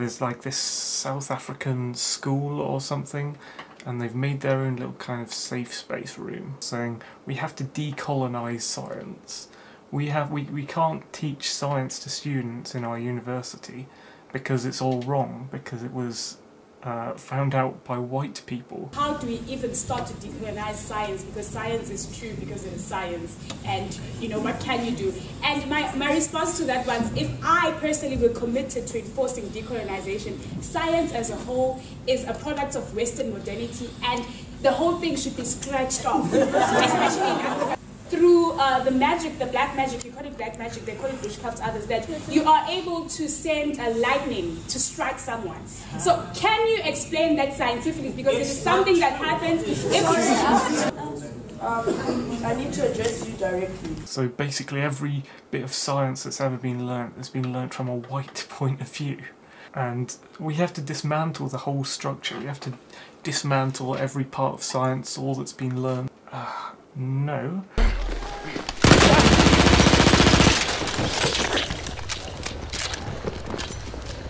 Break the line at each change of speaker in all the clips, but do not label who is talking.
there's like this South African school or something, and they've made their own little kind of safe space room, saying we have to decolonize science. We can't teach science to students in our university because it's all wrong, because it was found out by white people.
How do we even start to decolonize science? Because science is true because it is science, and you know, what can you do? And my response to that was, if I personally were committed to enforcing decolonization, science as a whole is a product of Western modernity, and the whole thing should be scratched off, especially in Africa. Through the magic, the black magic, you call it black magic, they call it witchcraft, others, that you are able to send a lightning to strike someone. So can you explain that scientifically? Because it is something that happens
I need to address you directly.
So basically every bit of science that's ever been learnt has been learnt from a white point of view. And we have to dismantle the whole structure. We have to dismantle every part of science, all that's been learnt. No.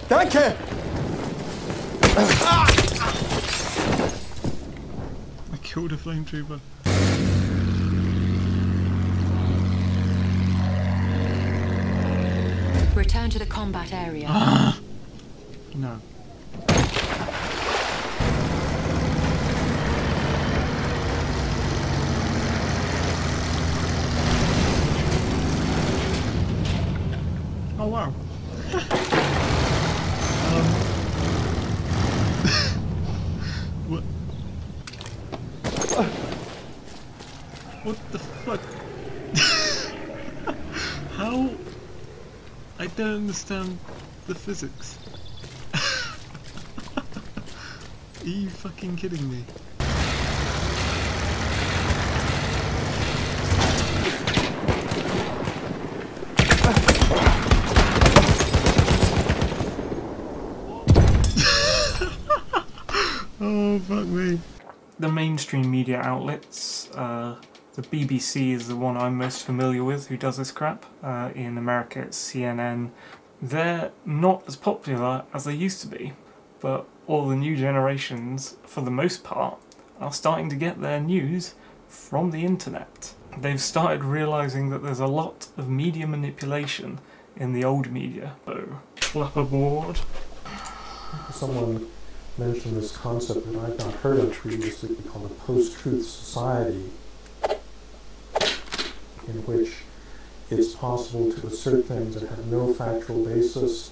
Danke!
I killed a flame trooper.
Return to the combat area.
No. Oh wow. What? What the fuck? How? I don't understand the physics. Are you fucking kidding me? Oh, fuck me. The mainstream media outlets, the BBC is the one I'm most familiar with who does this crap. In America it's CNN. They're not as popular as they used to be, but all the new generations, for the most part, are starting to get their news from the internet. They've started realising that there's a lot of media manipulation in the old media. So, clapperboard.
Someone mentioned this concept that I've not heard of previously called a post-truth society, in which it's possible to assert things that have no factual basis.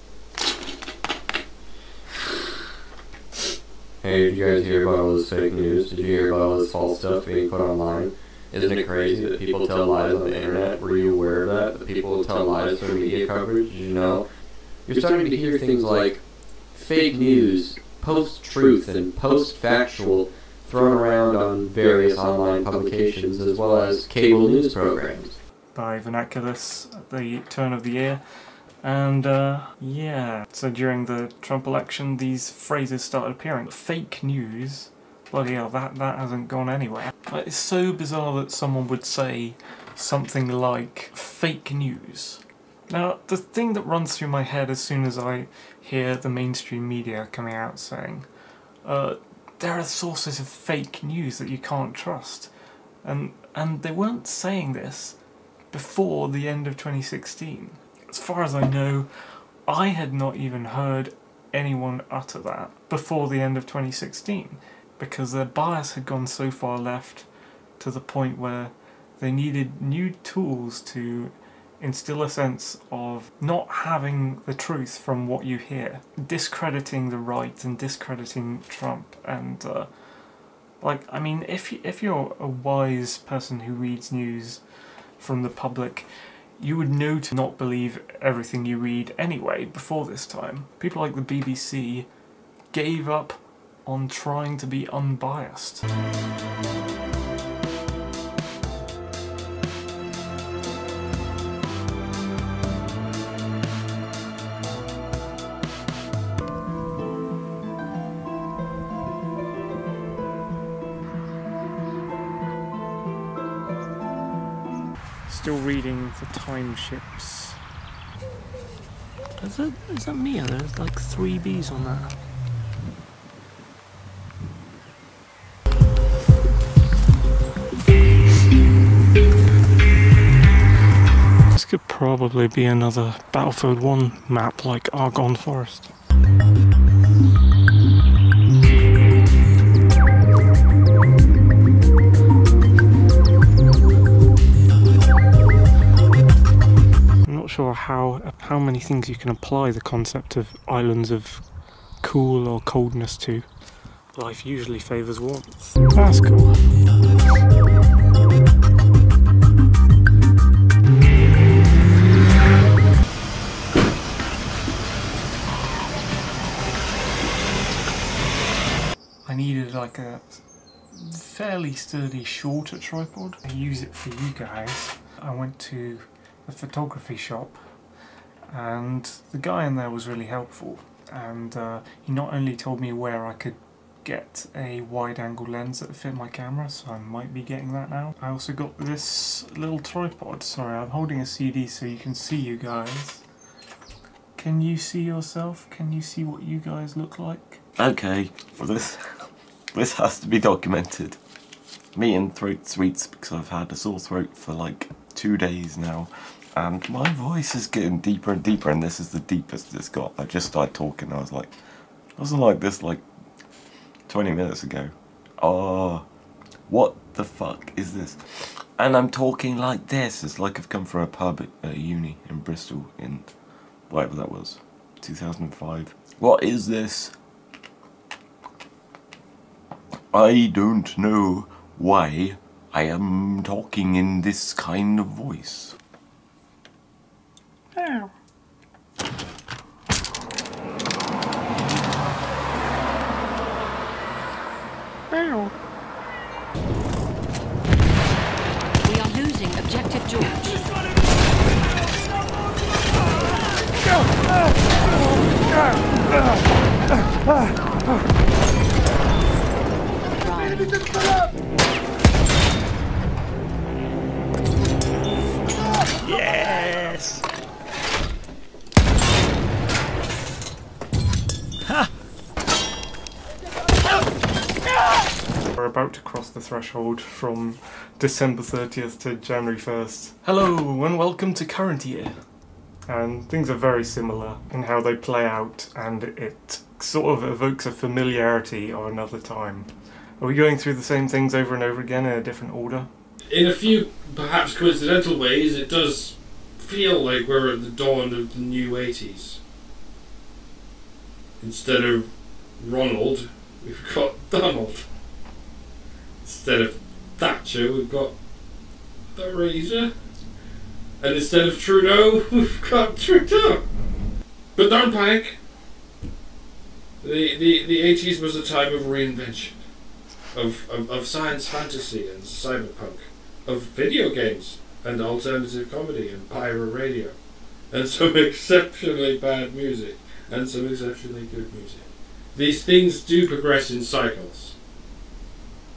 Hey, did you guys hear about all this fake news? Did you hear about all this false stuff being put online? Isn't it crazy that people tell lies on the internet? Were you aware of that? That people tell lies through media coverage? Did you know? You're starting to hear things like fake news, post-truth, and post-factual thrown around on various online publications as well as cable news programs.
By vernaculars at the turn of the year. And yeah, so during the Trump election these phrases started appearing. Fake news, bloody hell, that hasn't gone anywhere. It's so bizarre that someone would say something like fake news. Now, the thing that runs through my head as soon as I hear the mainstream media coming out saying there are sources of fake news that you can't trust, and they weren't saying this before the end of 2016. As far as I know, I had not even heard anyone utter that before the end of 2016, because their bias had gone so far left to the point where they needed new tools to instill a sense of not having the truth from what you hear, discrediting the right and discrediting Trump. And like, I mean, if you're a wise person who reads news from the public, you would know to not believe everything you read anyway before this time. People like the BBC gave up on trying to be unbiased. Still reading the time ships. Is that Mia? There's like 3 bees on that. This could probably be another Battlefield 1 map like Argonne Forest. Sure how many things you can apply the concept of islands of cool or coldness to. Life usually favours warmth. That's cool. I needed like a fairly sturdy shorter tripod. I use it for you guys. I went to the photography shop and the guy in there was really helpful, and he not only told me where I could get a wide angle lens that fit my camera, so I might be getting that now. I also got this little tripod. Sorry, I'm holding a CD so you can see you guys. Can you see yourself? Can you see what you guys look like?
Okay, well this has to be documented. Me in throat sweets because I've had a sore throat for like 2 days now, and my voice is getting deeper and deeper, and this is the deepest it's got. I just started talking, I was like, I wasn't like this like 20 minutes ago. Oh, what the fuck is this? And I'm talking like this. It's like I've come from a pub at uni in Bristol in whatever that was, 2005. What is this? I don't know why I am talking in this kind of voice.
Ow. Ow.
We are losing objective George.
Yes! Ha! We're about to cross the threshold from December 30th to January 1st. Hello and welcome to current year. And things are very similar in how they play out, and it sort of evokes a familiarity of another time. Are we going through the same things over and over again in a different order?
In a few, perhaps coincidental ways, it does feel like we're at the dawn of the new 80s. Instead of Ronald, we've got Donald. Instead of Thatcher, we've got Theresa. And instead of Trudeau, we've got Trudeau. But don't panic. The 80s was a time of reinvention. Of science fantasy and cyberpunk. Of video games and alternative comedy and pirate radio. And some exceptionally bad music. And some exceptionally good music. These things do progress in cycles.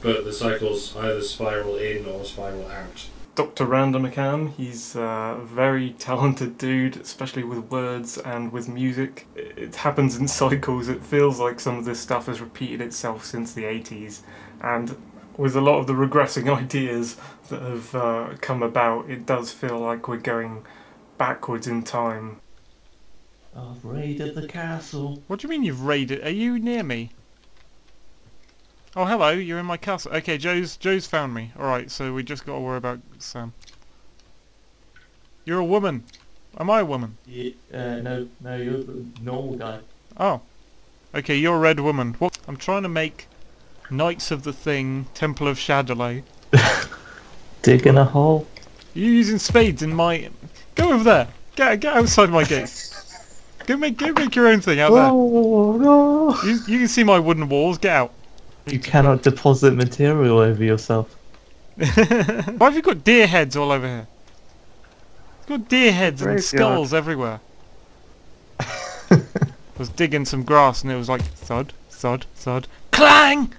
But the cycles either spiral in or spiral out.
Dr. Random McCann, he's a very talented dude, especially with words and with music. It happens in cycles. It feels like some of this stuff has repeated itself since the 80s, and with a lot of the regressing ideas that have come about, it does feel like we're going backwards in time.
I've raided the castle.
What do you mean you've raided? Are you near me? Oh, hello, you're in my castle. Okay, Joe's found me. Alright, so we just got to worry about Sam. You're a woman. Am I a woman?
Yeah, no, you're the normal guy.
Oh. Okay, you're a red woman. What? I'm trying to make Knights of the Thing, Temple of Shadowley.
Digging a hole?
You're using spades in my... Go over there. Get outside my gate. Go make your own thing out there.
Oh, no.
You can see my wooden walls. Get out.
You cannot deposit material over yourself.
Why have you got deer heads all over here? You've got deer heads and skulls everywhere. I was digging some grass and it was like thud, thud, thud, clang!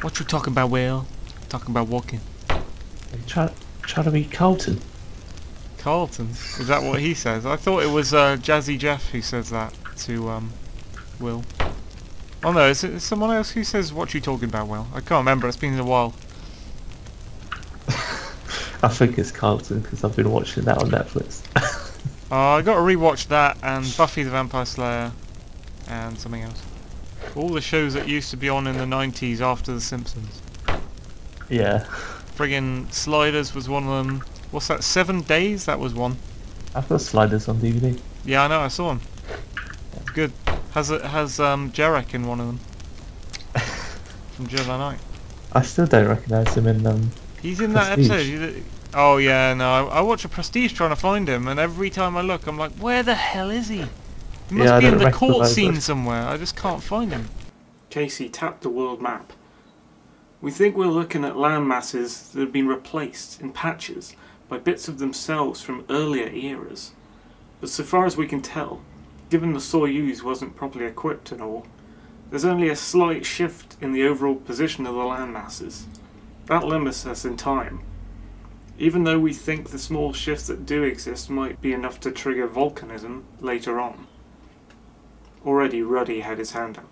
What you talking about, Will? Talking about walking.
Try to be Colton.
Carlton. Is that what he says? I thought it was Jazzy Jeff who says that to Will. Oh no, is it someone else who says what you talking about, Will? I can't remember, it's been a while.
I think it's Carlton because I've been watching that on Netflix.
I got to rewatch that and Buffy the Vampire Slayer and something else. All the shows that used to be on in the 90s after The Simpsons.
Yeah.
Friggin' Sliders was one of them. What's that, 7 Days? That was one.
I've got Sliders on DVD.
Yeah, I know, I saw him. It's good. Has Jarek in one of them. From Jedi Knight.
I still don't recognise him in
He's in that
Prestige.
episode. Oh yeah, no, I watch a Prestige trying to find him, and every time I look, I'm like, where the hell is he? He must
Yeah, I
be in
don't
the court
recognise
scene
him.
somewhere. I just can't find him.
Casey tapped the world map. We think we're looking at land masses that have been replaced in patches by bits of themselves from earlier eras. But so far as we can tell, given the Soyuz wasn't properly equipped and all, there's only a slight shift in the overall position of the land masses. That limits us in time. Even though we think the small shifts that do exist might be enough to trigger volcanism later on. Already Ruddy had his hand up.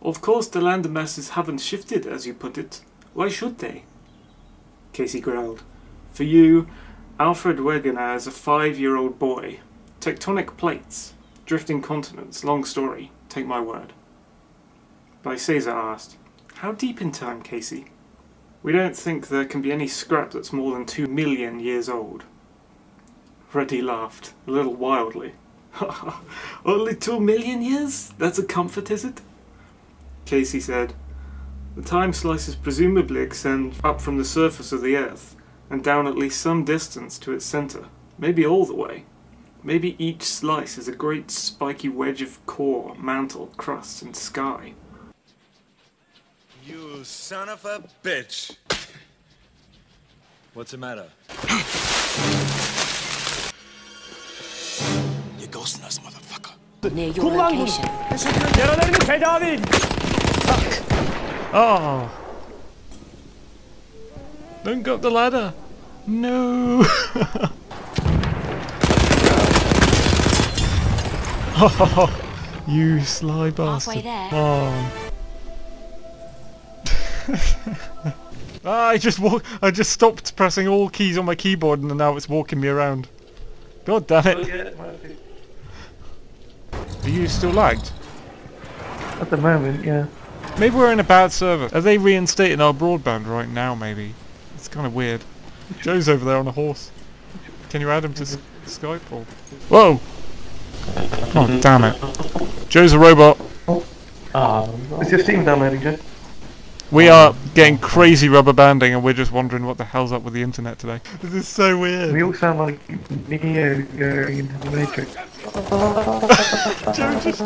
Of course the land masses haven't shifted, as you put it. Why should they? Casey growled. For you, Alfred Wegener is a 5-year-old boy. Tectonic plates, drifting continents, long story, take my word. Caesar asked, how deep in time, Casey? We don't think there can be any scrap that's more than 2 million years old. Ruddy laughed, a little wildly. Only 2 million years? That's a comfort, is it? Casey said, the time slices presumably extend up from the surface of the Earth and down at least some distance to its centre, maybe all the way. Maybe each slice is a great spiky wedge of core, mantle, crust and sky.
You son of a bitch! What's the matter? You're ghosting us, motherfucker.
Near your location.
Oh! Don't go up the ladder! No! Oh, you sly bastard.
Halfway there.
Oh. I just stopped pressing all keys on my keyboard and now it's walking me around. God damn it. Are you still lagged?
At the moment, yeah.
Maybe we're in a bad server. Are they reinstating our broadband right now, maybe? It's kind of weird. Joe's over there on a horse. Can you add him to Skype or... Whoa! Oh, damn it. Joe's a robot.
Is your Steam downloading, Joe?
We are getting crazy rubber banding and we're just wondering what the hell's up with the internet today. This is so weird.
We all sound like Neo going into the Matrix.
Joe just...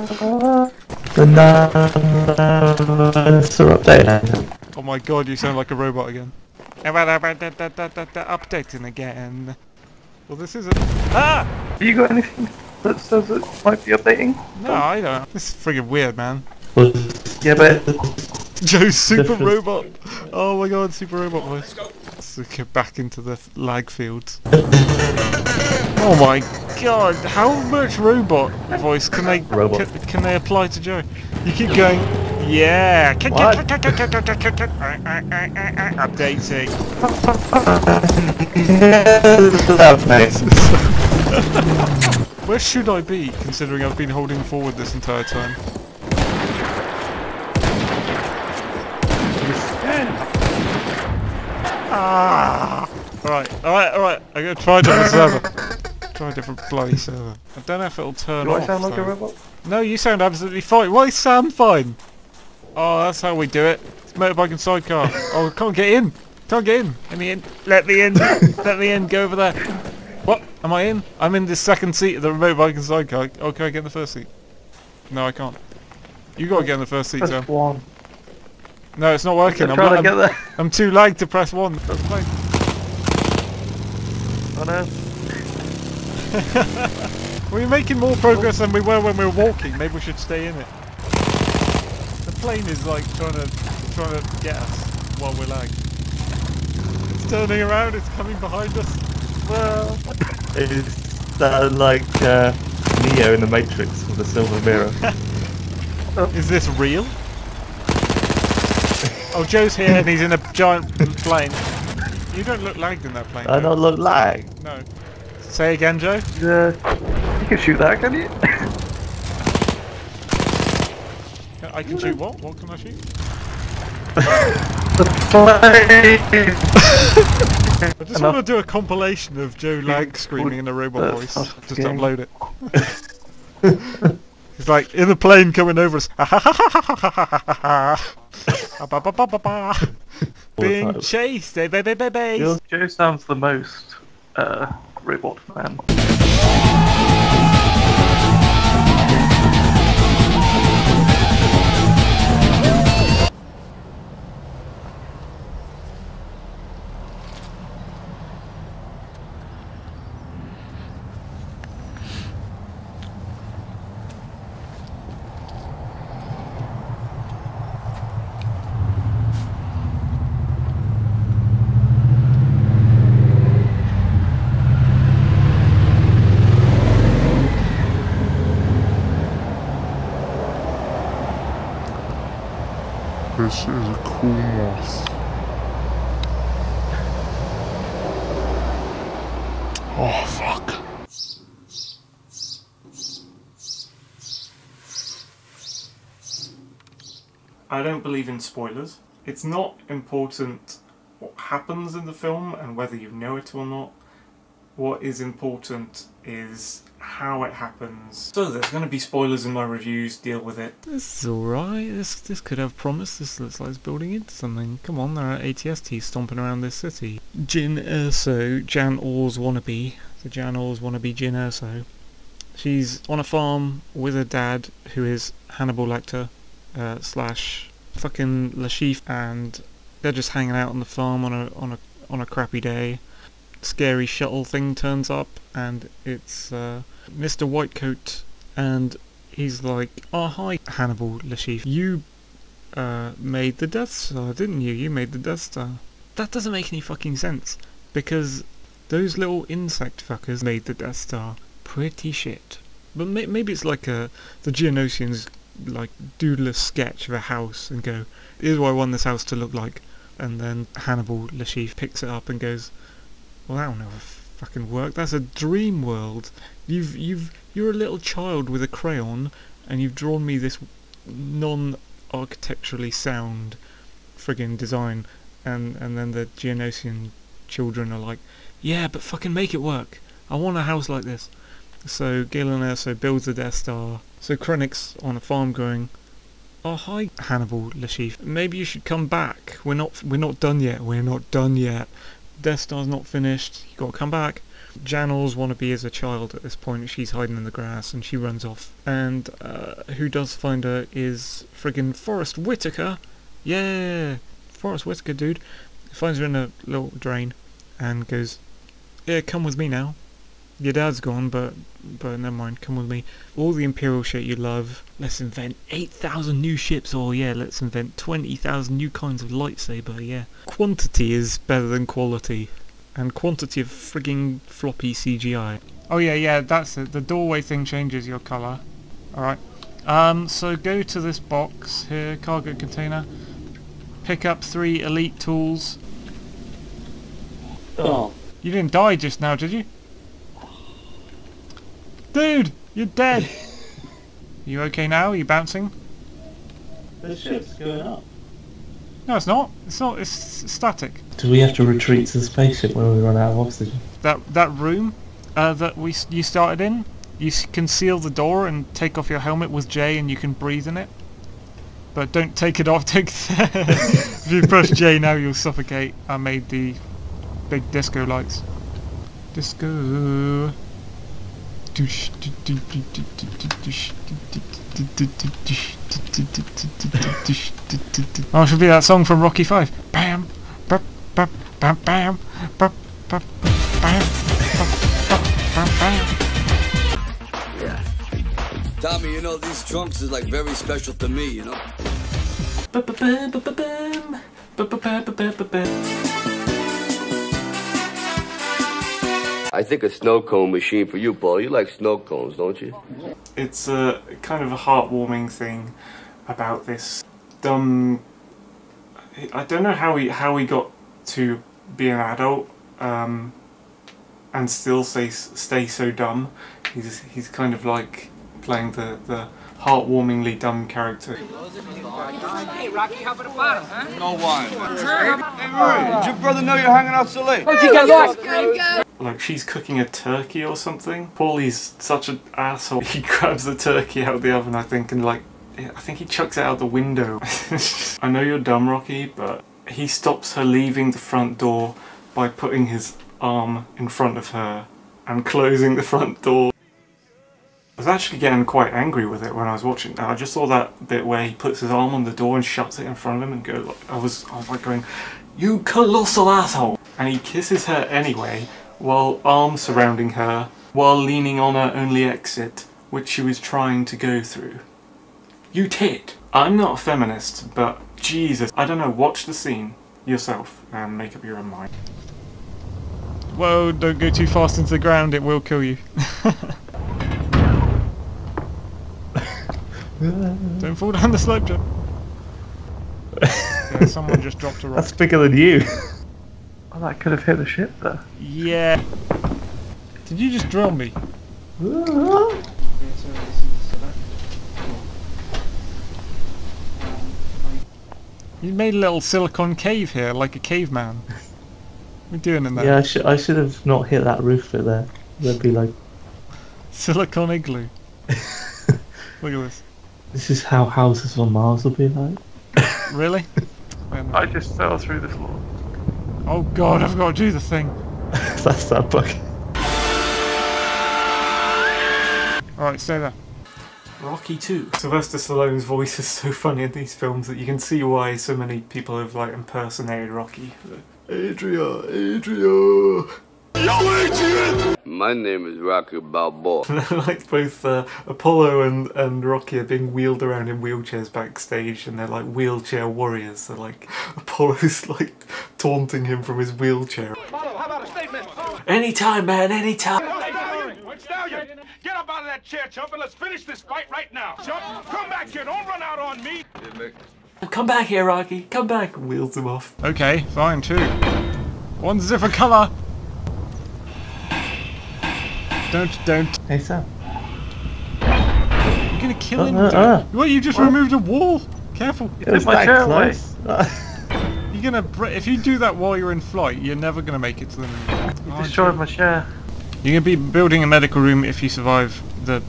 The NASA update.
Oh my god, you sound like a robot again. Updating again. Well, this isn't... Ah!
Have you got anything that says it might be updating?
No, I don't. This is friggin' weird, man.
Yeah, but...
Joe's super robot. Oh my god, super robot voice. Let's get back into the lag fields. Oh my god, how much robot voice can they can they apply to Joe? You keep going, yeah. Updating. Where should I be, considering I've been holding forward this entire time? Ah! Alright. I'm gonna try a different server. Try a different bloody server. I don't know if it'll turn off.
Do I sound like a robot?
No, you sound absolutely fine. Why is Sam fine? Oh, that's how we do it. It's motorbike and sidecar. Oh, can't get in. Can't get in. Let me in. Let me in. Let me in. Go over there. What? Am I in? I'm in the second seat of the motorbike and sidecar. Oh, can I get in the first seat? No, I can't. You gotta get in the first seat, Sam.
Press 1.
No, it's not working.
I'm trying to get there.
I'm too lagged to press 1. That's fine.
Oh no.
We're making more progress than we were when we were walking. Maybe we should stay in it. The plane is like trying to get us while we're lagged. It's turning around. It's coming behind us.
Well, it sounded like Neo in the Matrix with the silver mirror.
Is this real? Oh, Joe's here and he's in a giant plane. You don't look lagged in that plane.
I don't look lagged.
No. Say again, Joe?
Yeah. You can shoot that, can you?
I can shoot what? What can I shoot?
The plane!
I just want to do a compilation of Joe lag screaming in a robot voice. Just upload it. It's like, in the plane coming over us. Being chased, baby.
Joe sounds the most robot fan.
This is a cool moth. Oh, fuck.
I don't believe in spoilers. It's not important what happens in the film and whether you know it or not. What is important is how it happens. So there's going to be spoilers in my reviews, deal with it.
This is alright, this could have promise, this looks like it's building into something. Come on, there are ATSTs stomping around this city. Jin Erso, Jan Orr's wannabe, the Jan Orr's wannabe Jin Erso. She's on a farm with her dad, who is Hannibal Lecter, slash fucking Lashif, and they're just hanging out on the farm on a crappy day. Scary shuttle thing turns up, and it's Mr. Whitecoat, and he's like, "Oh hi, Hannibal Lashif, you made the Death Star, didn't you? You made the Death Star." That doesn't make any fucking sense, because those little insect fuckers made the Death Star. Pretty shit. But maybe it's like the Geonosians like doodle a sketch of a house and go, "Here's what I want this house to look like," and then Hannibal Lashif picks it up and goes, "Well, that'll never fucking work. That's a dream world. You're a little child with a crayon, and you've drawn me this non-architecturally sound friggin' design." And then the Geonosian children are like, "Yeah, but fucking make it work. I want a house like this." So Galen Erso builds the Death Star. So Krennic's on a farm going, "Oh hi, Hannibal Lashif. Maybe you should come back. We're not done yet. We're not done yet. Death Star's not finished. You gotta come back." Jan Orr's wannabe as a child at this point. She's hiding in the grass and she runs off. And who does find her is friggin' Forrest Whitaker. Yeah, Forrest Whitaker, dude. Finds her in a little drain and goes, "Yeah, come with me now. Your dad's gone, but never mind, come with me. All the Imperial shit you love. Let's invent 8,000 new ships, or yeah, let's invent 20,000 new kinds of lightsaber, yeah. Quantity is better than quality. And quantity of frigging floppy CGI. Oh yeah, that's it. The doorway thing changes your colour. Alright. So go to this box here, cargo container. Pick up 3 elite tools.
Oh.
You didn't die just now, did you? Dude, you're dead. You okay now? Are you bouncing?
The ship's going up.
No, it's not. It's not. It's static.
Do we have to retreat to the spaceship when we run out of oxygen?
That room that you started in, you can seal the door and take off your helmet with J, and you can breathe in it. But don't take it off. If you press J now, you'll suffocate. I made the big disco lights. Disco. Oh, it should be that song from Rocky 5. Bam, bam, bam, bam, bam, bam, bam, bam, bam.
Yeah. Tommy, you know, these trunks is like very special to me, you know? I think a snow cone machine for you, Paul. You like snow cones, don't you?
It's a kind of a heartwarming thing about this dumb. I don't know how he got to be an adult and still stay so dumb. He's kind of like playing the heartwarmingly dumb character.
Hey, Rocky, how about the bottom, huh?
No wine. Hey, Murray, did your brother know you're hanging out so late?
Where'd you get lost?
Like she's cooking a turkey or something. Paulie's such an asshole. He grabs the turkey out of the oven, I think, and like, I think he chucks it out the window. I know you're dumb, Rocky, but he stops her leaving the front door by putting his arm in front of her and closing the front door. I was actually getting quite angry with it when I was watching it. I just saw that bit where he puts his arm on the door and shuts it in front of him and go. Like, I was like going, "You colossal asshole!" And he kisses her anyway, while arms surrounding her, while leaning on her only exit, which she was trying to go through. You tit! I'm not a feminist, but Jesus, I don't know. Watch the scene yourself and make up your own mind.
Whoa! Don't go too fast into the ground; it will kill you. Don't fall down the slope, John. Yeah, someone just dropped a rock.
That's bigger than you. Oh, that could have hit the ship there.
Yeah. Did you just drill me?
Ah.
You made a little silicon cave here, like a caveman. What are you doing in there?
Yeah, I should have not hit that roof bit there. There'd be like
silicon igloo. Look at this.
This is how houses on Mars will be like.
Really?
I just fell through the floor.
Oh god, I've got to do the thing.
That's that bug.
Alright, stay there.
Rocky 2. Sylvester Stallone's voice is so funny in these films that you can see why so many people have like impersonated Rocky. Adria!
Yo, Adrian! My name is Rocky Balboa.
Like both Apollo and Rocky are being wheeled around in wheelchairs backstage, and they're like wheelchair warriors. So like Apollo's like taunting him from his wheelchair.
Apollo, how about a statement?
Anytime, man, anytime.
Stallion, get up out of that chair, Chump, and let's finish this fight right now. Chump, come back here. Don't run out on me.
Come back here, Rocky. Come back. Wheels him off.
Okay, fine, two. One's a different colour. Don't.
Hey, Sam.
You're gonna kill him, dude. What, you just removed a wall? Careful.
It's my chair away.
You're gonna if you do that while you're in flight, you're never gonna make it to the moon.
You destroyed my chair.
You're gonna be building a medical room if you survive the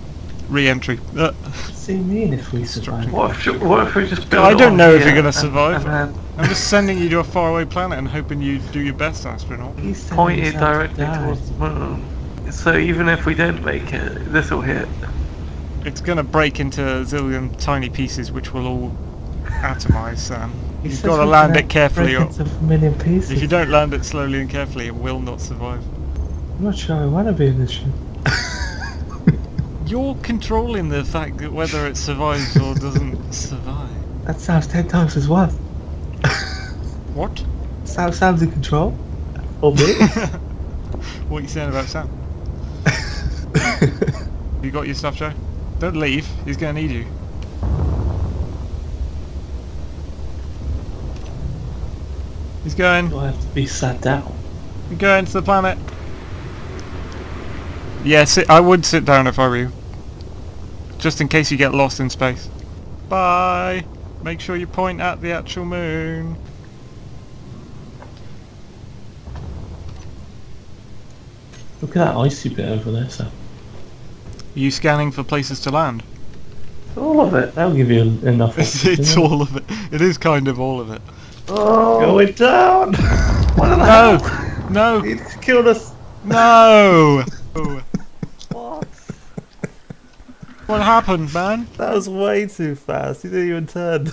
re-entry.
What's he mean if we survive? What if we just build
I don't know if you're gonna
and
survive.
then...
I'm just sending you to a faraway planet and hoping you do your best, astronaut.
He's pointed directly towards the moon. So even if we don't make it, this will hit.
It's gonna break into a zillion tiny pieces, which will all atomize, Sam. You've got to land it carefully.
Break into a million pieces.
If you don't land it slowly and carefully, it will not survive.
I'm not sure I want to be in this ship.
You're controlling the fact that whether it survives or doesn't survive.
That sounds 10 times as worse.
What?
Sam's in control? Or me?
What are you saying about Sam? You got your stuff, Joe? Don't leave, he's gonna need you. He's going.
Do I have to be sat down?
You're going to the planet. Yes, I would sit down if I were you. Just in case you get lost in space. Bye! Make sure you point at the actual moon.
Look at that icy bit over there, Sam.
Are you scanning for places to land?
All of it. That'll give you enough.
It's all of it. It is kind of all of it.
Oh, going down!
No! No!
It's killed us!
No!
What?
What happened, man?
That was way too fast. You didn't even turn.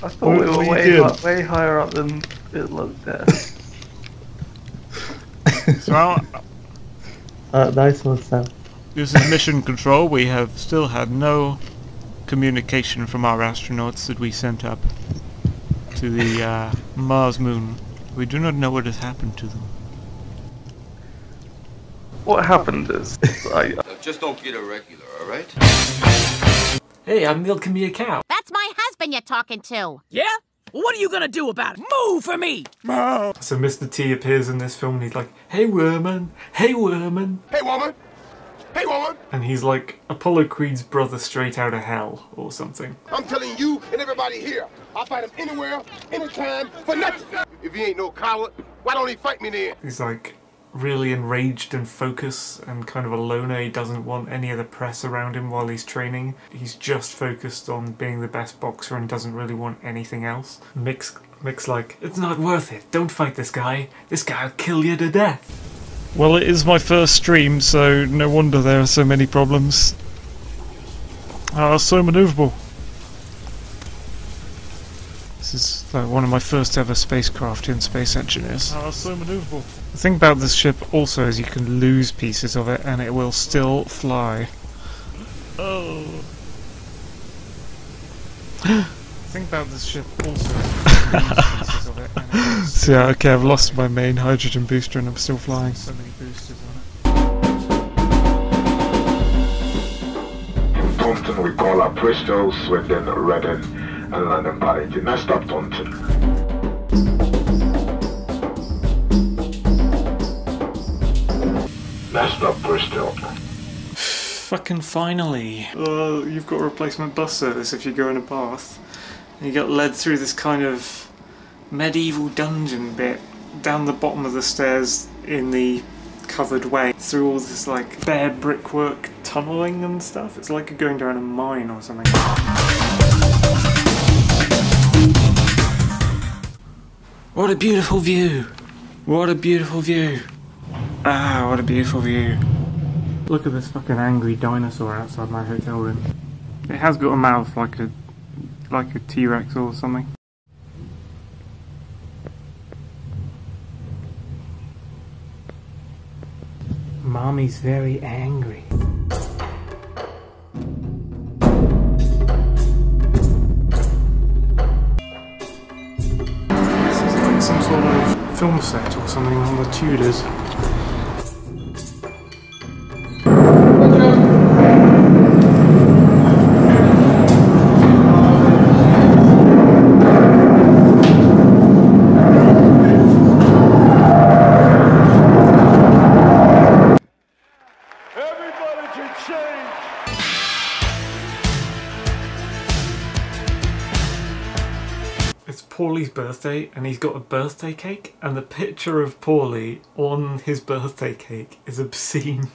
I thought we were way higher up than it looked there.
So,
nice one, Sam.
This is mission control. We have still had no communication from our astronauts that we sent up. to the Mars moon. We do not know what has happened to them.
What happened is,
Just don't get irregular, alright?
Hey, I'm milking me a cow.
That's my husband you're talking to.
Yeah? What are you gonna do about it? Move for me!
So Mr. T appears in this film and he's like, hey woman, hey woman.
Hey woman! Hey woman!
And he's like Apollo Creed's brother straight out of hell or something.
I'm telling you and everybody here, I'll fight him anywhere, anytime, for nothing. If he ain't no coward, why don't he fight me then?
He's like really enraged and focused and kind of a loner. He doesn't want any of the press around him while he's training. He's just focused on being the best boxer and doesn't really want anything else. Mick's like, it's not worth it. Don't fight this guy. This guy'll kill you to death.
Well, it is my first stream, so no wonder there are so many problems. So manoeuvrable. This is like one of my first ever spacecraft in Space Engineers. So manoeuvrable. The thing about this ship also is you can lose pieces of it and it will still fly. Oh. The thing about this ship also is you can lose pieces of it and it will still So yeah, okay, I've lost my main hydrogen booster and I'm still flying. So many boosters on
In Taunton we call up Bristol, Swindon, Reading and London Paddington. Now stop Taunton. Now stop Bristol.
Fucking finally. You've got a replacement bus service if you go in a bath. And you get led through this kind of medieval dungeon bit down the bottom of the stairs in the covered way through all this like bare brickwork tunneling and stuff. It's like you're going down a mine or something. What a beautiful view! What a beautiful view! Ah, what a beautiful view. Look at this fucking angry dinosaur outside my hotel room. It has got a mouth like a T-Rex or something. Mommy's very angry. This is like some sort of film set or something on the Tudors. It's Paulie's birthday and he's got a birthday cake and the picture of Paulie on his birthday cake is obscene.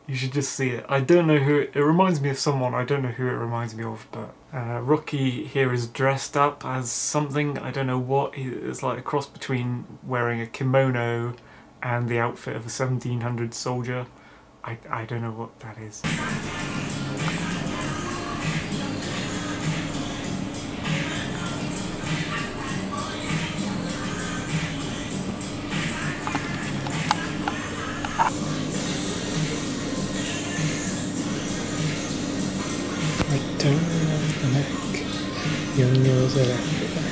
You should just see it. I don't know who it reminds me of someone, I don't know who it reminds me of, but Rocky here is dressed up as something, I don't know what. It's like a cross between wearing a kimono and the outfit of a 1700 soldier. I don't know what that is. I don't love the neck. Your nails are everywhere.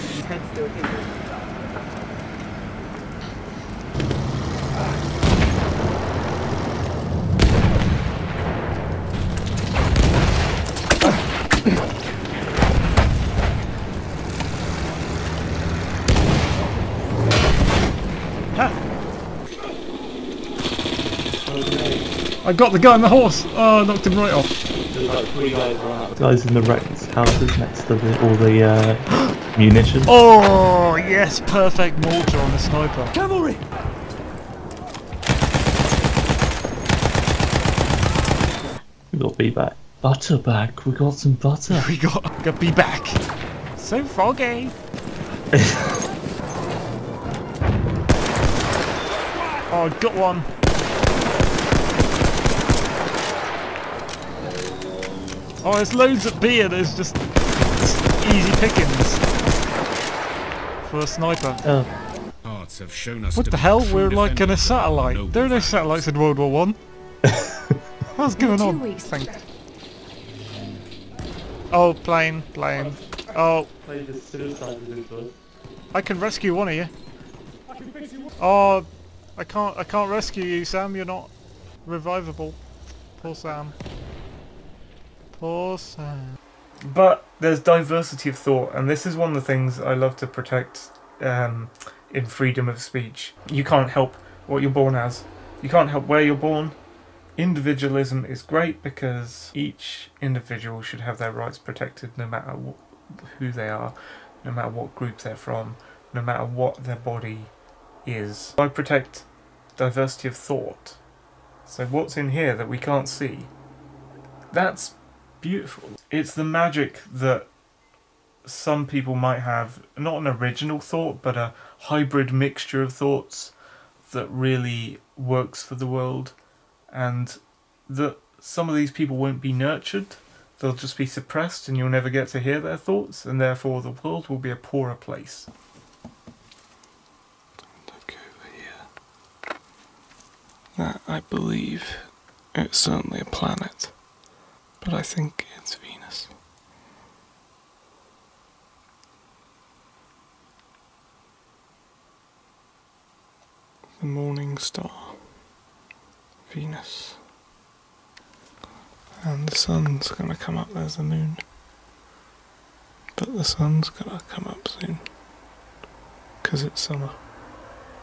I got the guy on the horse! Oh, I knocked him right off.
There's like 3 guys around. Guys in the wrecked houses next to all the munitions.
Oh, yes, perfect mortar on the sniper.
Cavalry!
We got bee back. Butter back, we got some butter.
We got bee back. So foggy. Oh, got one. Oh, there's loads of beer, there's just easy pickings for a sniper.
Oh.
Have shown us
What the hell? We're like in a satellite. There are no satellites in World War One. What's going on? Oh, plane. Oh.
Plane just suicided into us.
I can rescue one of you. Oh, I can't rescue you, Sam. You're not revivable. Poor Sam. Poor Sam.
But there's diversity of thought, and this is one of the things I love to protect in freedom of speech. You can't help what you're born as. You can't help where you're born. Individualism is great because each individual should have their rights protected no matter who they are, no matter what group they're from, no matter what their body is. I protect diversity of thought. So what's in here that we can't see? That's beautiful. It's the magic that some people might have, not an original thought, but a hybrid mixture of thoughts that really works for the world, and that some of these people won't be nurtured. They'll just be suppressed and you'll never get to hear their thoughts, and therefore the world will be a poorer place. Look over here. That, I believe, it's certainly a planet, but I think it's Venus. The morning star, Venus. And the sun's gonna come up, there's the moon. But the sun's gonna come up soon. 'Cause it's summer,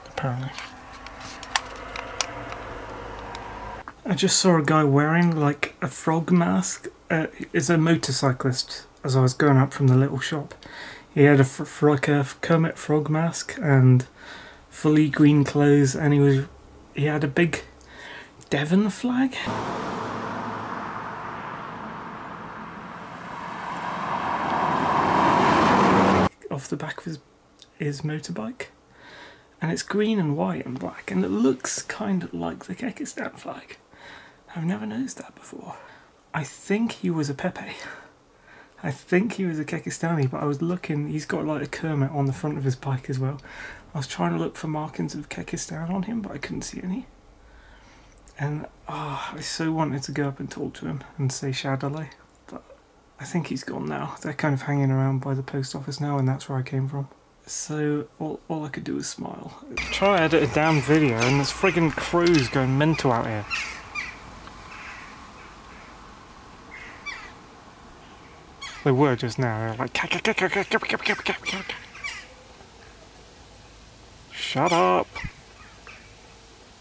apparently. I just saw a guy wearing like a frog mask. It's a motorcyclist as I was going up from the little shop. He had a Kermit frog mask and fully green clothes, and he had a big Devon flag. Off the back of his motorbike, and it's green and white and black, and it looks kind of like the Kekistan flag. I've never noticed that before. I think he was a Pepe. I think he was a Kekistani, but I was looking, he's got like a Kermit on the front of his bike as well. I was trying to look for markings of Kekistan on him, but I couldn't see any. And I so wanted to go up and talk to him and say Shadaleh, but I think he's gone now. They're kind of hanging around by the post office now, and that's where I came from. So all I could do was smile. Try to edit a damn video, and there's friggin' crows going mental out here. They were just now, they're like shut up!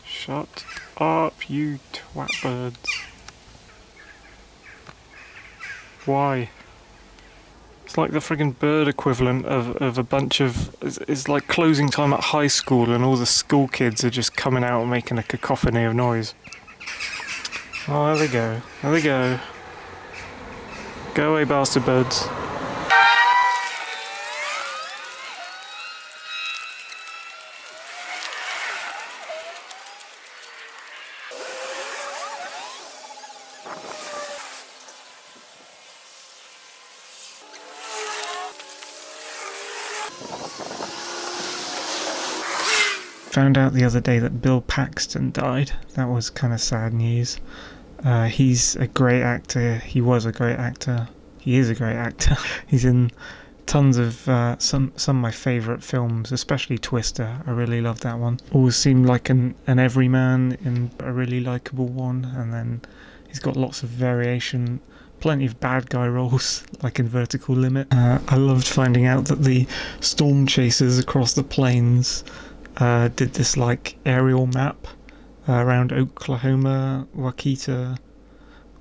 Shut up, you twat birds. Why? It's like the friggin' bird equivalent of a bunch of... It's like closing time at high school and all the school kids are just coming out and making a cacophony of noise. Oh, there they go. There they go. Go away, bastard birds. Found out the other day that Bill Paxton died. That was kind of sad news. He's a great actor. He was a great actor. He is a great actor. He's in tons of some of my favourite films, especially Twister. I really love that one. Always seemed like an everyman in a really likeable one, and then he's got lots of variation. Plenty of bad guy roles, like in Vertical Limit. I loved finding out that the storm chasers across the plains did this like aerial map around Oklahoma, Waukita,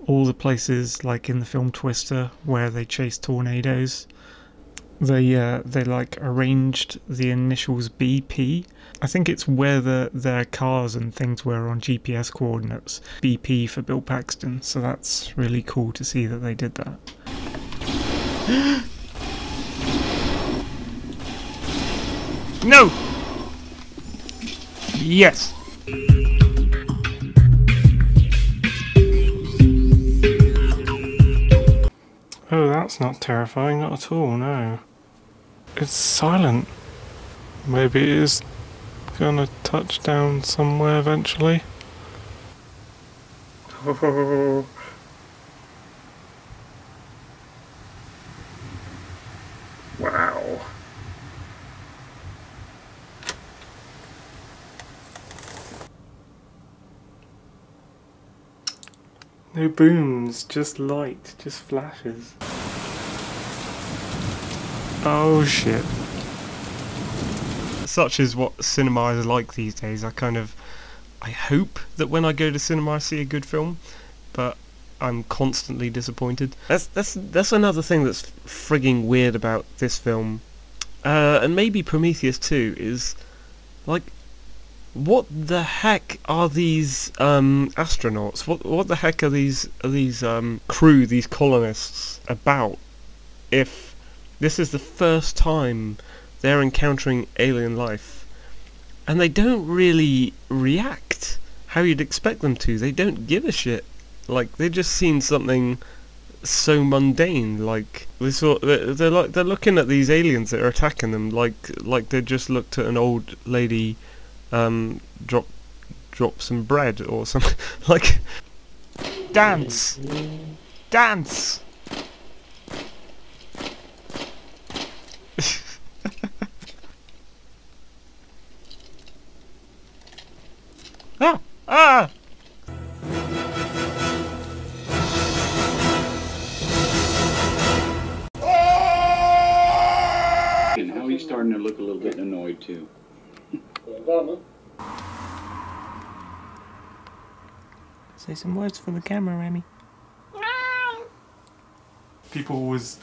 all the places like in the film Twister where they chase tornadoes. They like arranged the initials BP. I think it's where their cars and things were on GPS coordinates. BP for Bill Paxton, so that's really cool to see that they did that. No! Yes! Oh, that's not terrifying, not at all, no. It's silent. Maybe it is gonna touch down somewhere eventually. Oh. Wow.
No booms, just light, just flashes. Oh shit. Such is what cinema is like these days. I hope that when I go to cinema I see a good film, but I'm constantly disappointed. That's another thing that's frigging weird about this film, and maybe Prometheus too, is like, what the heck are these astronauts? What the heck are these crew, these colonists about? If this is the first time they're encountering alien life, and they don't really react how you'd expect them to. They don't give a shit. Like, they've just seen something so mundane. Like, they're looking at these aliens that are attacking them like they just looked at an old lady drop some bread or something. Like, dance. Ah!
And how he's starting to look a little bit annoyed too.
Say some words for the camera, Remy. People always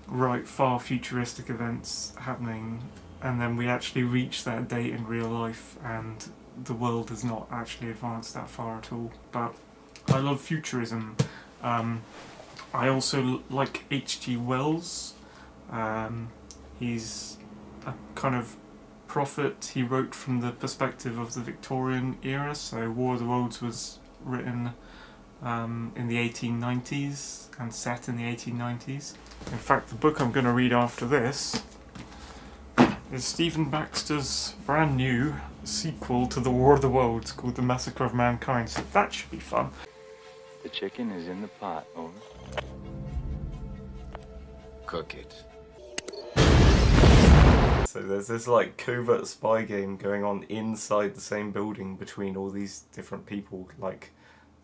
write far futuristic events happening, and then we actually reach that date in real life, and the world has not actually advanced that far at all. But I love futurism. I also like H.G. Wells. He's a kind of prophet. He wrote from the perspective of the Victorian era, so War of the Worlds was written in the 1890s and set in the 1890s. In fact, the book I'm going to read after this is Stephen Baxter's brand new sequel to the War of the Worlds called The Massacre of Mankind, so that should be fun.
The chicken is in the pot, over. Cook it.
So there's this like covert spy game going on inside the same building between all these different people, like,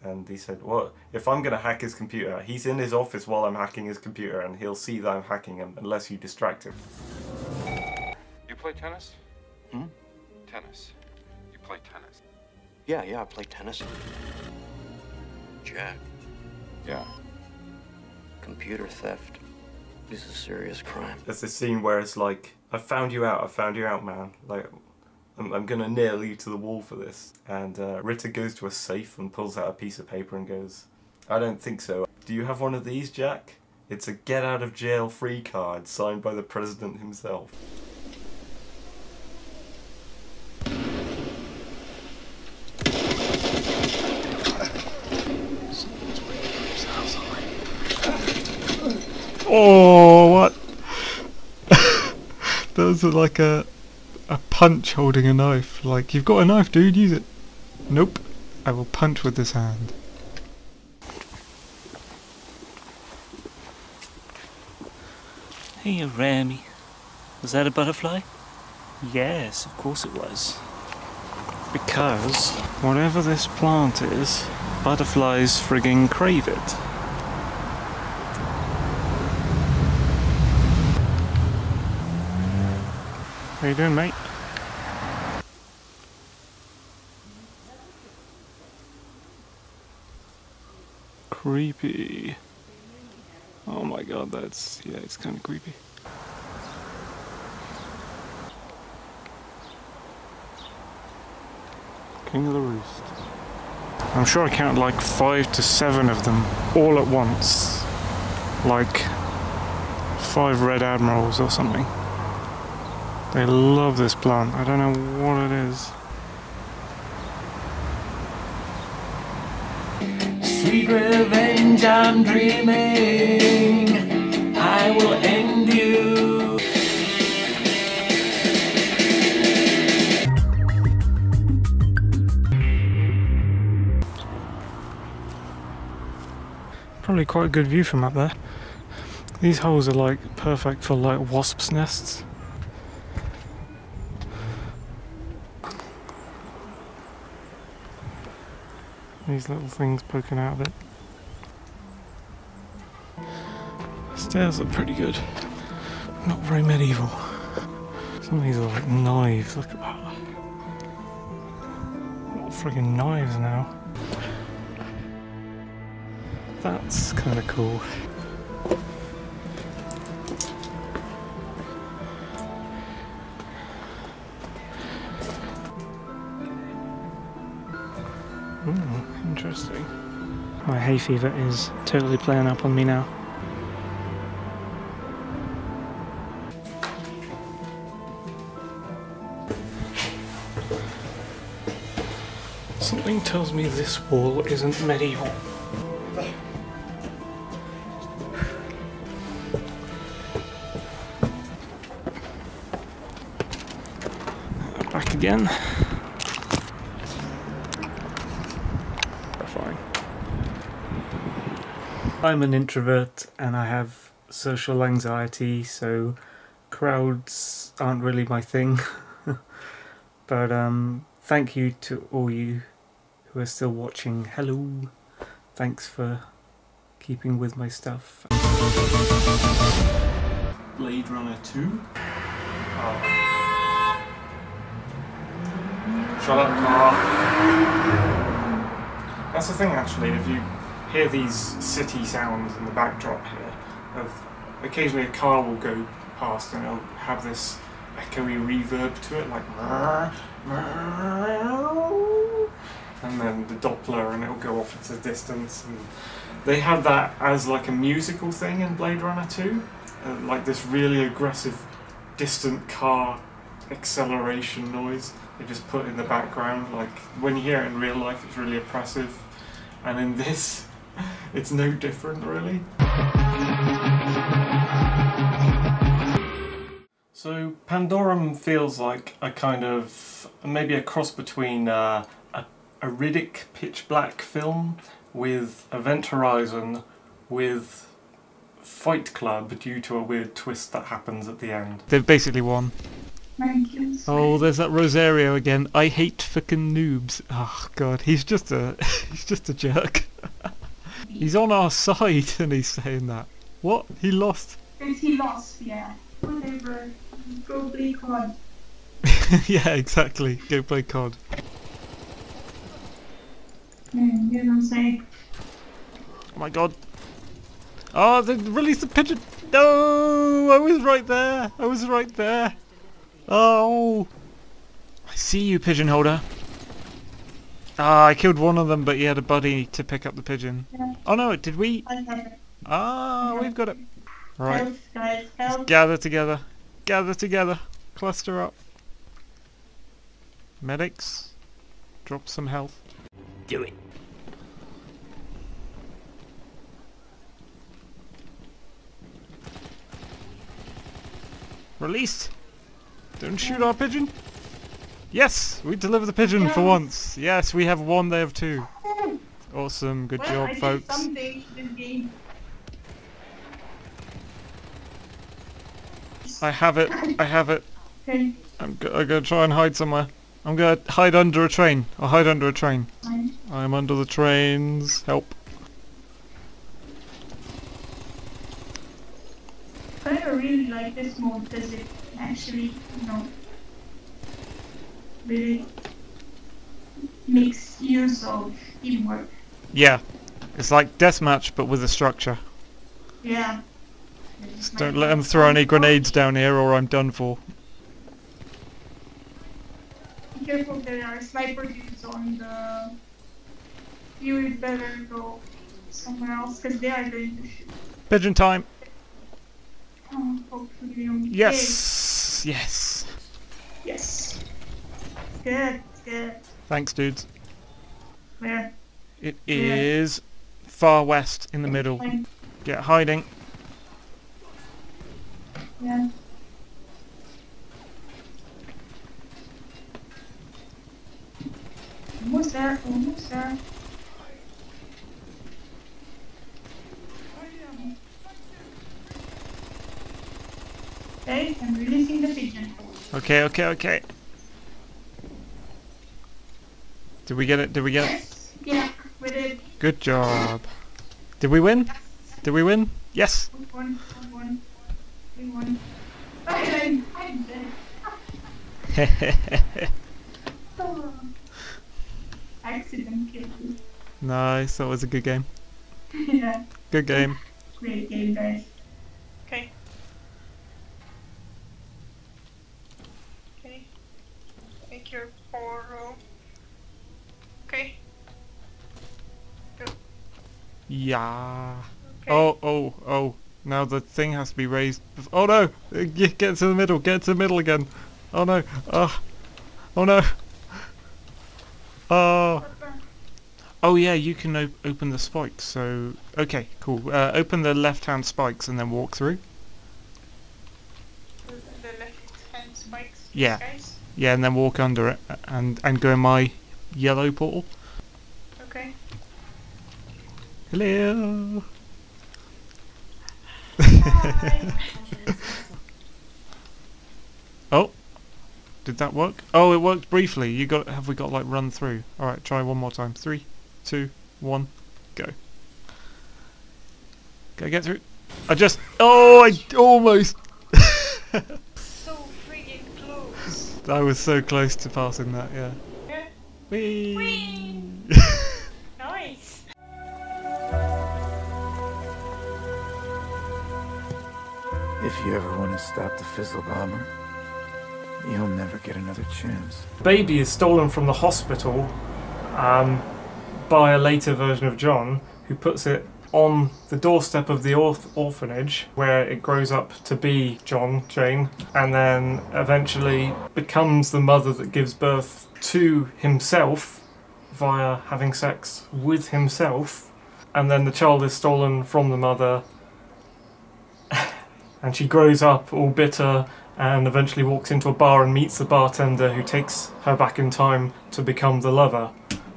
and he said, well, if I'm gonna hack his computer, he's in his office while I'm hacking his computer and he'll see that I'm hacking him unless you distract him.
You play tennis? Tennis. You play tennis?
Yeah, I play tennis. Jack.
Yeah.
Computer theft is a serious crime.
There's this scene where it's like, I found you out, man. Like, I'm gonna nail you to the wall for this. And Ritter goes to a safe and pulls out a piece of paper and goes, I don't think so. Do you have one of these, Jack? It's a get out of jail free card signed by the president himself.
Oh, what? That was like a punch holding a knife. Like, you've got a knife, dude, use it. Nope. I will punch with this hand.
Hey, Remy. Was that a butterfly? Yes, of course it was.
Because whatever this plant is, butterflies frigging crave it. How you doing, mate? Creepy. Oh my god, that's, yeah, it's kind of creepy. King of the Roost. I'm sure I counted like 5 to 7 of them all at once. Like 5 red admirals or something. They love this plant. I don't know what it is.
Sweet revenge, I'm dreaming. I will end you.
Probably quite a good view from up there. These holes are like perfect for like wasps' nests. These little things poking out of it.
Stairs look pretty good. Not very medieval. Some of these are like knives, look at that. Friggin' knives now. That's kinda cool. Interesting. My hay fever is totally playing up on me now. Something tells me this wall isn't medieval. Back again. Fine. I'm an introvert and I have social anxiety, so crowds aren't really my thing. But thank you to all you who are still watching. Hello. Thanks for keeping with my stuff. Blade Runner 2. Oh. Shut up, car. That's the thing actually, if you hear these city sounds in the backdrop here, occasionally a car will go past and it'll have this echoey reverb to it, like and then the Doppler, and it'll go off into the distance. And they had that as like a musical thing in Blade Runner 2, like this really aggressive distant car acceleration noise they just put in the background. Like when you hear it in real life it's really oppressive, and in this it's no different really. So Pandorum feels like a kind of, maybe a cross between a Riddick pitch black film with Event Horizon with Fight Club due to a weird twist that happens at the end. They've basically won. Oh, there's that Rosario again. I hate fucking noobs. Oh god, he's just a jerk. He's on our side and he's saying that. What? He lost?
He lost, yeah. Whatever. Go play COD.
Yeah, exactly. Go play COD.
Yeah, you know what I'm saying?
Oh my god. Oh, they released the pigeon. No, I was right there. I was right there. Oh, I see you, pigeon holder. Ah, I killed one of them, but he had a buddy to pick up the pigeon.
Yeah.
Oh no, did we?
I have it.
Ah, we've got it. Right.
Help, guys, help.
Let's gather together. Gather together. Cluster up. Medics, drop some health.
Do it.
Released. Don't shoot our pigeon. Yes, we deliver the pigeon for once. Yes, we have one, they have two. Awesome, good job, folks.
I did something this game.
I have it. I have it.
Okay.
I'm gonna try and hide somewhere. I'm gonna hide under a train. I'll hide under a train.
Fine.
I'm under the trains. Help.
I really like this mode because it actually, you know, really makes use of teamwork.
Yeah, it's like deathmatch but with a structure.
Yeah.
Just don't let them throw any grenades down here or I'm done for.
Be careful, there are sniper dudes on the... You would better go somewhere else because they are going to shoot.
Pigeon time!
Hopefully we don't
Yes! Yes!
Yes. Good, good.
Thanks, dudes.
Where?
It is far west in the middle.
Fine.
Get hiding.
Yeah. Almost there, almost there. Okay, I'm releasing the pigeon.
Okay, okay, okay. Did we get it? Did we get it?
Yeah, we did.
Good job. Did we win? Did we win? Yes!
One. I'm dead. Oh, accident killed.
Nice, that was a good game.
Yeah.
Good game.
Great game, guys.
Okay. Okay. Make your power roll. Okay. Go.
Yeah.
Okay.
Oh. Now the thing has to be raised. Oh no! Get to the middle. Get to the middle again. Oh no. Oh no. Oh. Oh yeah, you can open the spikes. So okay, cool. Open the left-hand spikes and then walk through.
The left-hand spikes.
Yeah.
Guys.
Yeah, and then walk under it and go in my yellow portal.
Okay.
Hello. Oh, did that work? Oh, it worked briefly. Have we got like run through? All right, try one more time. 3, 2, 1, go. Go get through. I almost.
So freaking close.
I was so close to passing that. Yeah.
Yeah.
Whee!
Whee! Nice.
If you ever want to stop the Fizzle Bomber, you'll never get another chance.
Baby is stolen from the hospital by a later version of John, who puts it on the doorstep of the orphanage, where it grows up to be Jane, and then eventually becomes the mother that gives birth to himself via having sex with himself, and then the child is stolen from the mother, and she grows up all bitter and eventually walks into a bar and meets the bartender, who takes her back in time to become the lover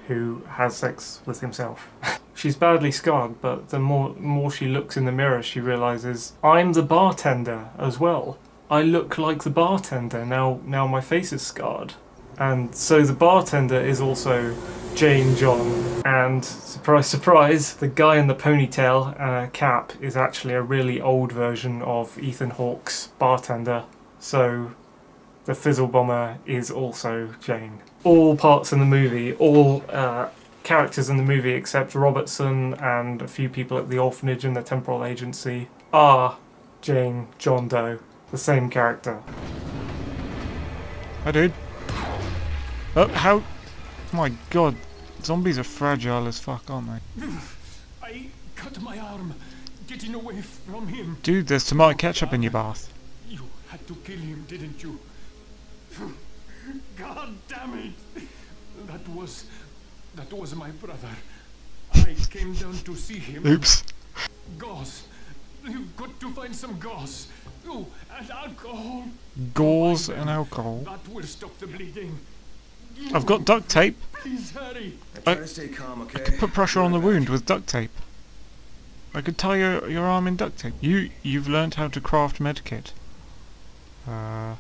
who has sex with himself. She's badly scarred, but the more she looks in the mirror, she realises, I'm the bartender as well. I look like the bartender, now my face is scarred. And so the bartender is also Jane John, and surprise surprise, the guy in the ponytail and a cap is actually a really old version of Ethan Hawke's bartender. So the Fizzle Bomber is also Jane. All parts in the movie, all characters in the movie except Robertson and a few people at the orphanage and the temporal agency are Jane John Doe, the same character.
Hi dude. Oh, how? My god, zombies are fragile as fuck, aren't they?
I cut my arm getting away from him.
Dude, there's tomato ketchup in your bath.
You had to kill him, didn't you? God damn it! That was my brother. I came down to see him.
Oops.
Gauze. You've got to find some gauze. Oh, and alcohol.
Gauze and alcohol.
That will stop the bleeding.
I've got duct tape.
Please hurry.
Try to stay calm, okay? I could put pressure on the wound with duct tape. I could tie your arm in duct tape. You've learned how to craft medkit. Have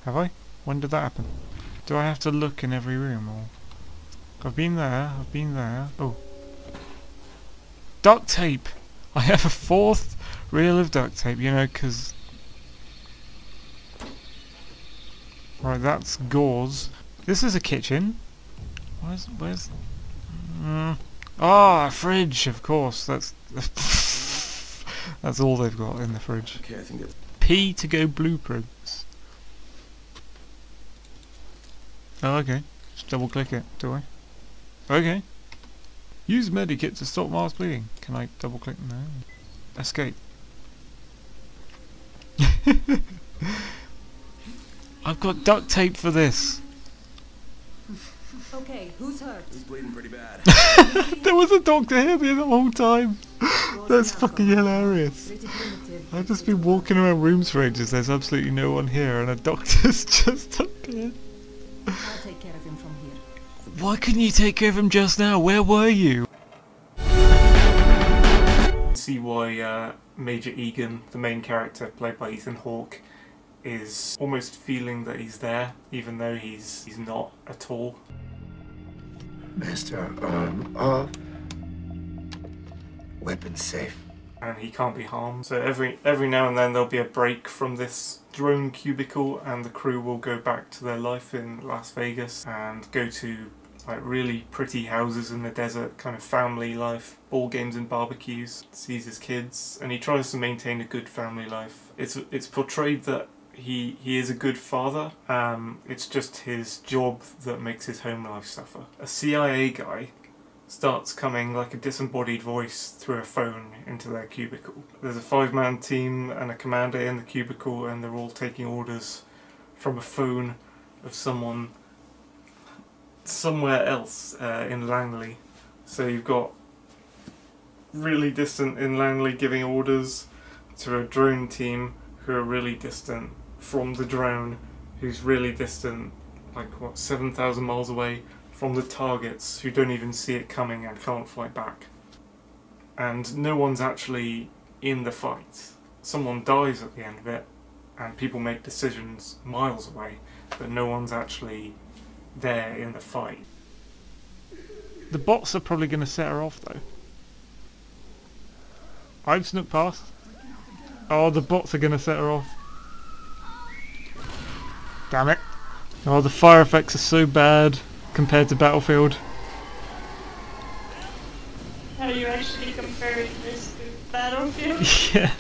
I? When did that happen? Do I have to look in every room or? I've been there. Oh. Duct tape! I have a 4th reel of duct tape, you know, because... Right, that's gauze. This is a kitchen. Where's... Ah, a fridge, of course. That's all they've got in the fridge.
Okay, I think it's...
P to go blueprints. Oh, okay. Just double click it, do I? Okay. Use medikit to stop mass bleeding. Can I double click? No. Escape. I've got duct tape for this.
Okay, who's hurt?
He's bleeding pretty bad.
There was a doctor here the whole time. That's fucking hilarious. I've just been walking around rooms for ages. There's absolutely no one here, and a doctor's just appeared.
I'll take care of him from here.
Why couldn't you take care of him just now? Where were you?
See why Major Egan, the main character played by Ethan Hawke, is almost feeling that he's there, even though he's not at all.
Master, weapon safe.
and he can't be harmed. So every now and then there'll be a break from this drone cubicle, and the crew will go back to their life in Las Vegas and go to like really pretty houses in the desert, kind of family life, ball games and barbecues. Sees his kids, and he tries to maintain a good family life. It's portrayed that he is a good father. It's just his job that makes his home life suffer. A CIA guy starts coming like a disembodied voice through a phone into their cubicle. There's a 5-man team and a commander in the cubicle, and they're all taking orders from a phone of someone somewhere else in Langley. So you've got really distant in Langley giving orders to a drone team who are really distant from the drone, who's really distant, like what, 7,000 miles away from the targets, who don't even see it coming and can't fight back. And no one's actually in the fight. Someone dies at the end of it, and people make decisions miles away, but no one's actually there in the fight.
The bots are probably going to set her off though. I've snuck past. Oh, the bots are going to set her off. Damn it. Oh, the fire effects are so bad compared to Battlefield.
Are you actually comparing this to Battlefield?
Yeah,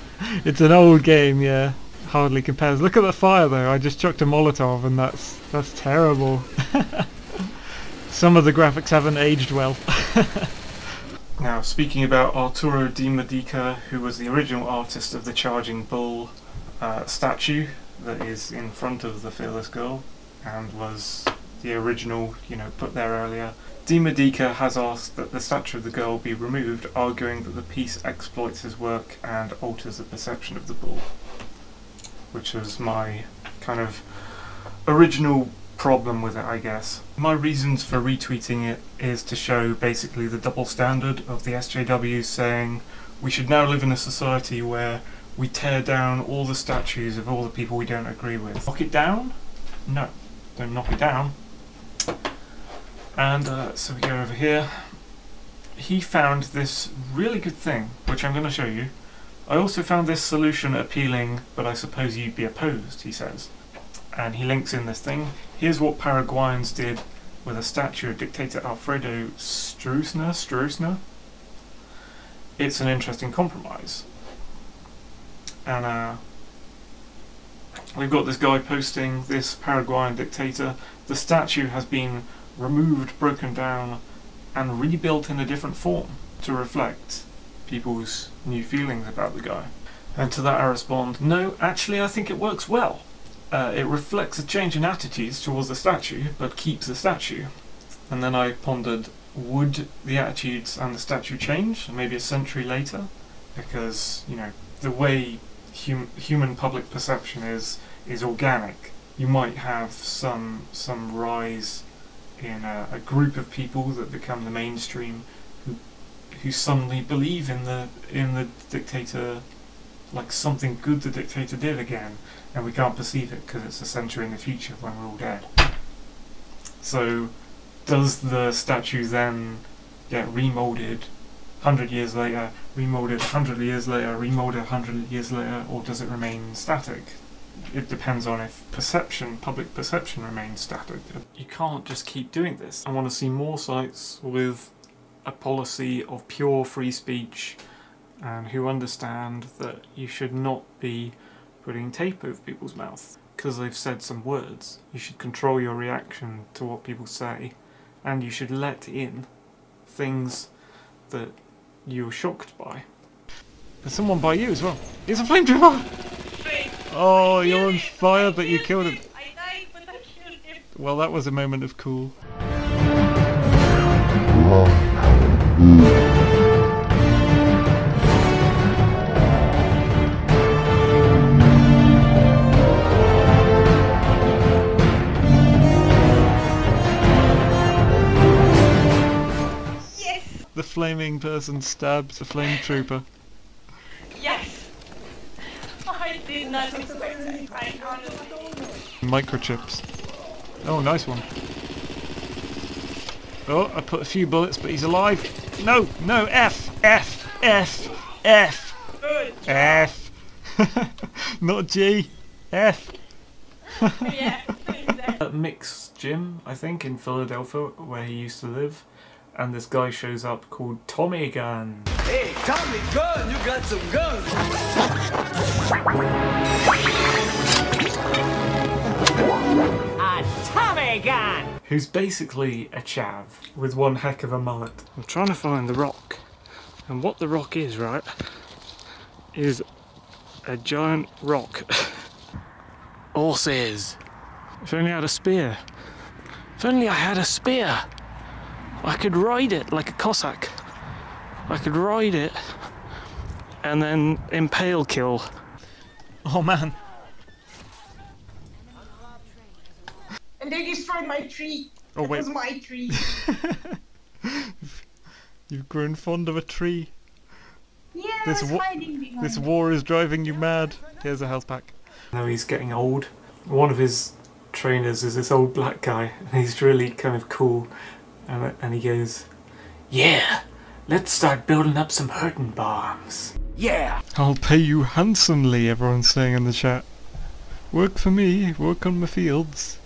it's an old game, yeah. Hardly compares. Look at the fire though, I just chucked a Molotov and that's terrible. Some of the graphics haven't aged well.
Now, speaking about Arturo Di Medica, who was the original artist of the Charging Bull statue that is in front of the Fearless Girl, and was the original, you know, put there earlier. Di Medica has asked that the statue of the girl be removed, arguing that the piece exploits his work and alters the perception of the bull. Which was my kind of original problem with it, I guess. My reasons for retweeting it is to show basically the double standard of the SJWs, saying we should now live in a society where we tear down all the statues of all the people we don't agree with. Knock it down? No, don't knock it down. And so we go over here. He found this really good thing, which I'm going to show you. I also found this solution appealing, but I suppose you'd be opposed, he says. And he links in this thing. Here's what Paraguayans did with a statue of dictator Alfredo Stroessner. It's an interesting compromise. And we've got this guy posting this Paraguayan dictator. The statue has been removed, broken down, and rebuilt in a different form to reflect people's new feelings about the guy. And to that I respond, no, actually I think it works well. It reflects a change in attitudes towards the statue, but keeps the statue. And then I pondered, would the attitudes and the statue change, maybe a century later? Because, you know, the way human public perception is organic. You might have some rise in a group of people that become the mainstream, who suddenly believe in the dictator, like something good the dictator did again, and we can't perceive it because it's a century in the future when we're all dead. So does the statue then get remoulded 100 years later, remoulded 100 years later, remoulded 100 years later, or does it remain static? It depends on if public perception remains static. You can't just keep doing this. I want to see more sites with a policy of pure free speech, and who understand that you should not be putting tape over people's mouths because they've said some words. You should control your reaction to what people say, and you should let in things that you're shocked by.
There's someone by you as well. It's a flamethrower! Oh, you're on fire, but you killed him.
I died, but I killed him.
Well, that was a moment of cool. The flaming person stabs a flame trooper.
Yes! I did not expect that. I honestly...
Microchips. Oh, nice one. Oh, I put a few bullets, but he's alive. No, no, F, F, F, F.
Good.
F. Not G. F.
Yeah, exactly.
Mick's gym, I think, in Philadelphia, where he used to live, and this guy shows up called Tommy Gun.
Hey, Tommy Gun, you got some guns.
A Tommy gun!
Who's basically a chav with one heck of a mullet. I'm trying to find the rock, and what the rock is, right, is a giant rock. Horses. If only I had a spear. If only I had a spear. I could ride it like a Cossack. I could ride it and then impale kill.
Oh man.
And they destroyed my tree.
Oh wait.
It was my tree.
You've grown fond of a tree.
Yeah, I was hiding behind
This war is driving you mad. Here's a health pack.
Now he's getting old. One of his trainers is this old black guy, and he's really kind of cool. And he goes, "Yeah, let's start building up some hurting bombs." Yeah!
I'll pay you handsomely, everyone's saying in the chat. Work for me, work on my fields.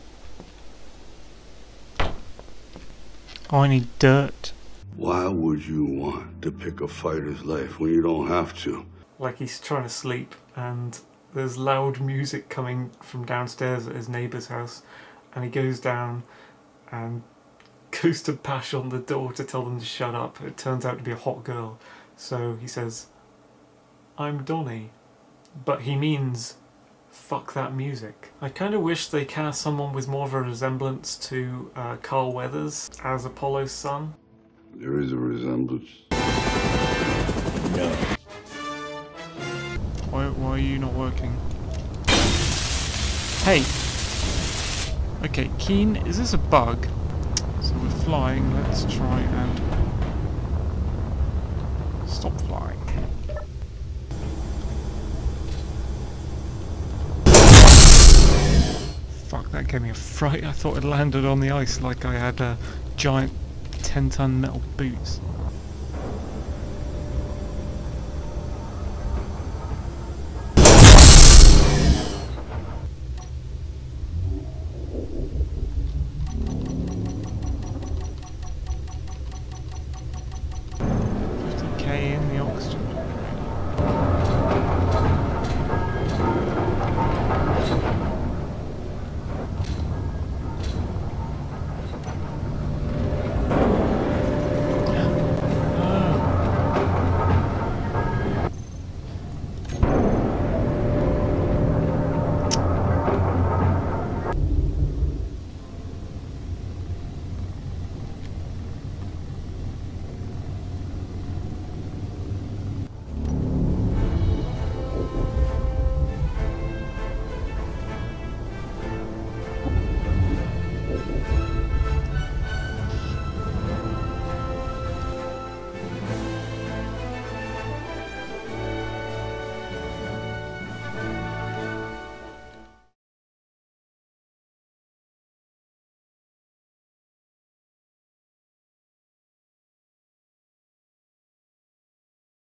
Oh, I need dirt.
Why would you want to pick a fighter's life when you don't have to?
Like he's trying to sleep, and there's loud music coming from downstairs at his neighbour's house, and he goes down and goes to bash on the door to tell them to shut up. It turns out to be a hot girl, so he says, "I'm Donnie," but he means fuck that music. I kind of wish they cast someone with more of a resemblance to Carl Weathers as Apollo's son.
There is a resemblance.
No. Why are you not working? Hey! Okay, Keen, is this a bug? So we're flying, let's try and stop flying. Fuck, that gave me a fright. I thought it landed on the ice like I had giant 10-ton metal boots.